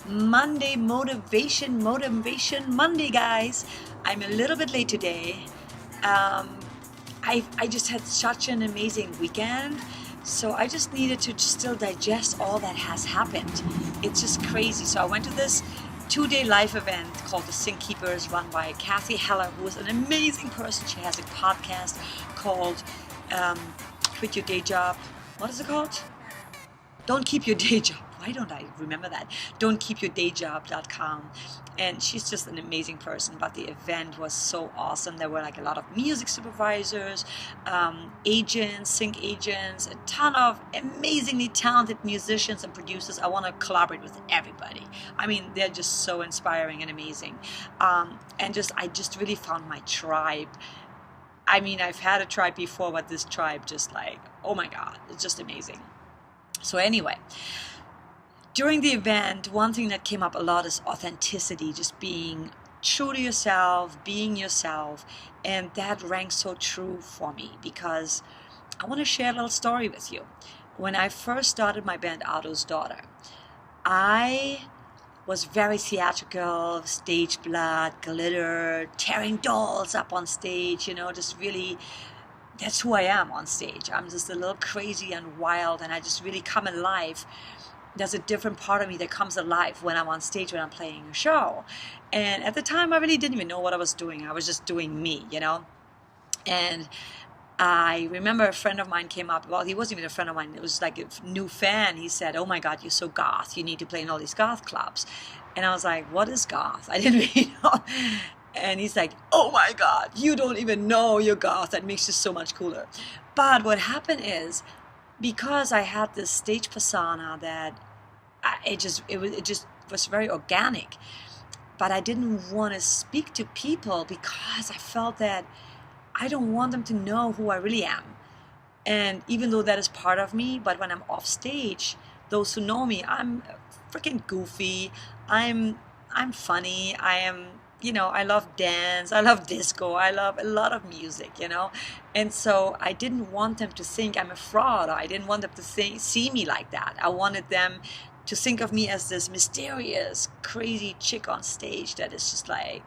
Monday motivation Monday, guys. I'm a little bit late today. Um, I just had such an amazing weekend, so I just needed to still digest all that has happened. It's just crazy. So I went to this 2-day live event called the Sync Keepers, run by Kathy Heller, who is an amazing person. She has a podcast called um, Quit Your Day Job. What is it called? Don't keep your day job. Why don't I remember that? Don't keep your day job.com. And she's just an amazing person. But the event was so awesome. There were like a lot of music supervisors, agents, sync agents, a ton of amazingly talented musicians and producers. I want to collaborate with everybody. I mean, they're just so inspiring and amazing. I just really found my tribe. I mean, I've had a tribe before, but this tribe just like, oh my God, it's just amazing. So anyway, during the event, one thing that came up a lot is authenticity, just being true to yourself, being yourself. And that rang so true for me because I want to share a little story with you. When I first started my band Otto's Daughter, I was very theatrical, stage blood, glitter, tearing dolls up on stage, just really, that's who I am on stage. I'm just a little crazy and wild, and I just really come alive. There's a different part of me that comes alive when I'm on stage, when I'm playing a show. And at the time, I really didn't even know what I was doing. I was just doing me, And I remember a friend of mine came up. Well, he wasn't even a friend of mine. It was like a new fan. He said, "Oh my God, you're so goth. You need to play in all these goth clubs." And I was like, "What is goth?" I didn't really know. And he's like, "Oh my God, you don't even know you're goth. That makes you so much cooler." But what happened is, because I had this stage persona that it just was very organic. But I didn't want to speak to people because I felt that I don't want them to know who I really am. And even though that is part of me, but when I'm off stage, those who know me, I'm freaking goofy. I'm funny. I love dance. I love disco. I love a lot of music. And so I didn't want them to think I'm a fraud. I didn't want them to see me like that. I wanted them to think of me as this mysterious, crazy chick on stage that is just like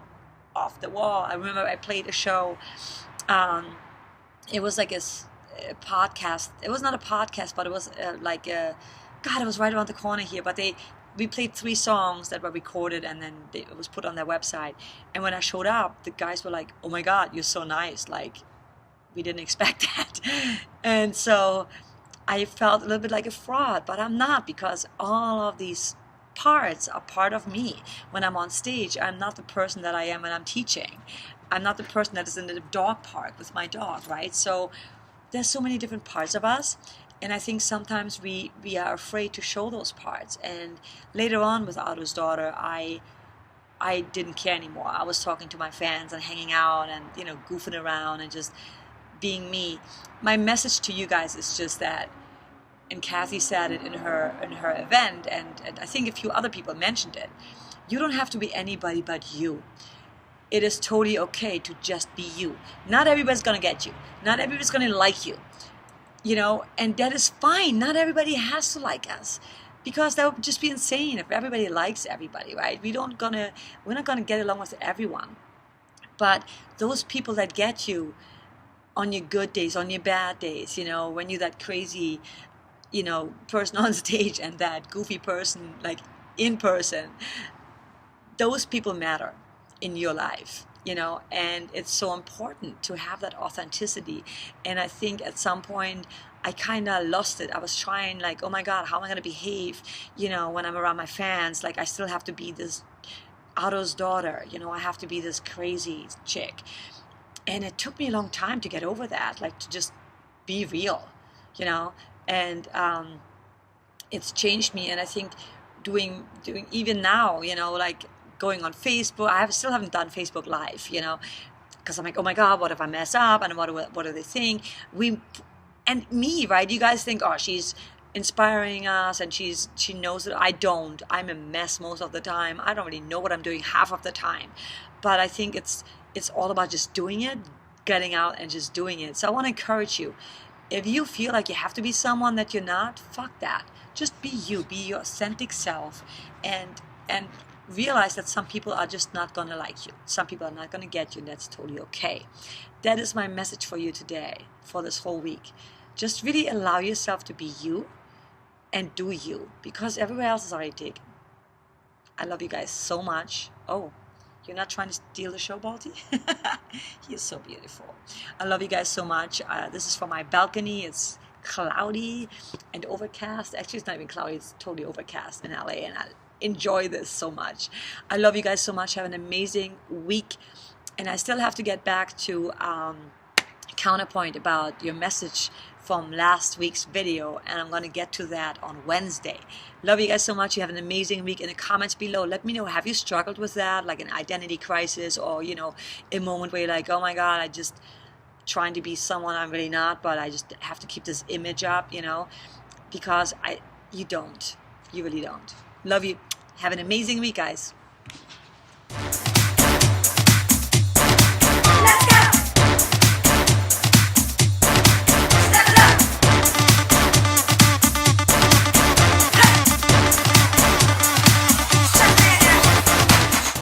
off the wall. I remember I played a show. It was like a podcast. It was not a podcast, but it was God, it was right around the corner here. But we played 3 songs that were recorded, and then it was put on their website. And when I showed up, the guys were like, "Oh my God, you're so nice. Like, we didn't expect that." And so I felt a little bit like a fraud, but I'm not, because all of these parts are part of me. When I'm on stage, I'm not the person that I am when I'm teaching. I'm not the person that is in the dog park with my dog, right? So there's so many different parts of us. And I think sometimes we are afraid to show those parts. And later on with Otto's Daughter, I didn't care anymore. I was talking to my fans and hanging out and, goofing around and just being me. My message to you guys is just that, and Kathy said it in her event, and I think a few other people mentioned it, you don't have to be anybody but you. It is totally okay to just be you. Not everybody's going to get you. Not everybody's going to like you. And that is fine. Not everybody has to like us, because that would just be insane if everybody likes everybody, right? We're not going to get along with everyone. But those people that get you on your good days, on your bad days, when you're that crazy, person on stage and that goofy person, like in person, those people matter in your life, and it's so important to have that authenticity. And I think at some point I kind of lost it. I was trying, like, oh my God, how am I going to behave, when I'm around my fans? Like, I still have to be this Otto's Daughter, I have to be this crazy chick. And it took me a long time to get over that, like to just be real, and it's changed me. And I think doing even now, like going on Facebook, still haven't done Facebook Live, because I'm like, oh my God, what if I mess up, and what do they think? And me, right? You guys think, oh, she's inspiring us and she knows it. I don't. I'm a mess most of the time. I don't really know what I'm doing half of the time. But I think it's all about just doing it, getting out and just doing it. So I want to encourage you. If you feel like you have to be someone that you're not, fuck that. Just be you. Be your authentic self. And and realize that some people are just not going to like you. Some people are not going to get you, and that's totally okay. That is my message for you today, for this whole week. Just really allow yourself to be you and do you, because everywhere else is already taken. I love you guys so much. Oh, you're not trying to steal the show, Balti? He is so beautiful. I love you guys so much. This is from my balcony. It's cloudy and overcast. Actually, it's not even cloudy. It's totally overcast in LA, and I enjoy this so much. I love you guys so much. Have an amazing week. And I still have to get back to counterpoint about your message from last week's video, and I'm going to get to that on Wednesday. Love you guys so much. You have an amazing week. In the comments below, let me know, have you struggled with that, like an identity crisis, or a moment where you're like, oh my God, I just trying to be someone I'm really not, but I just have to keep this image up, because you really don't. Love you. Have an amazing week, guys.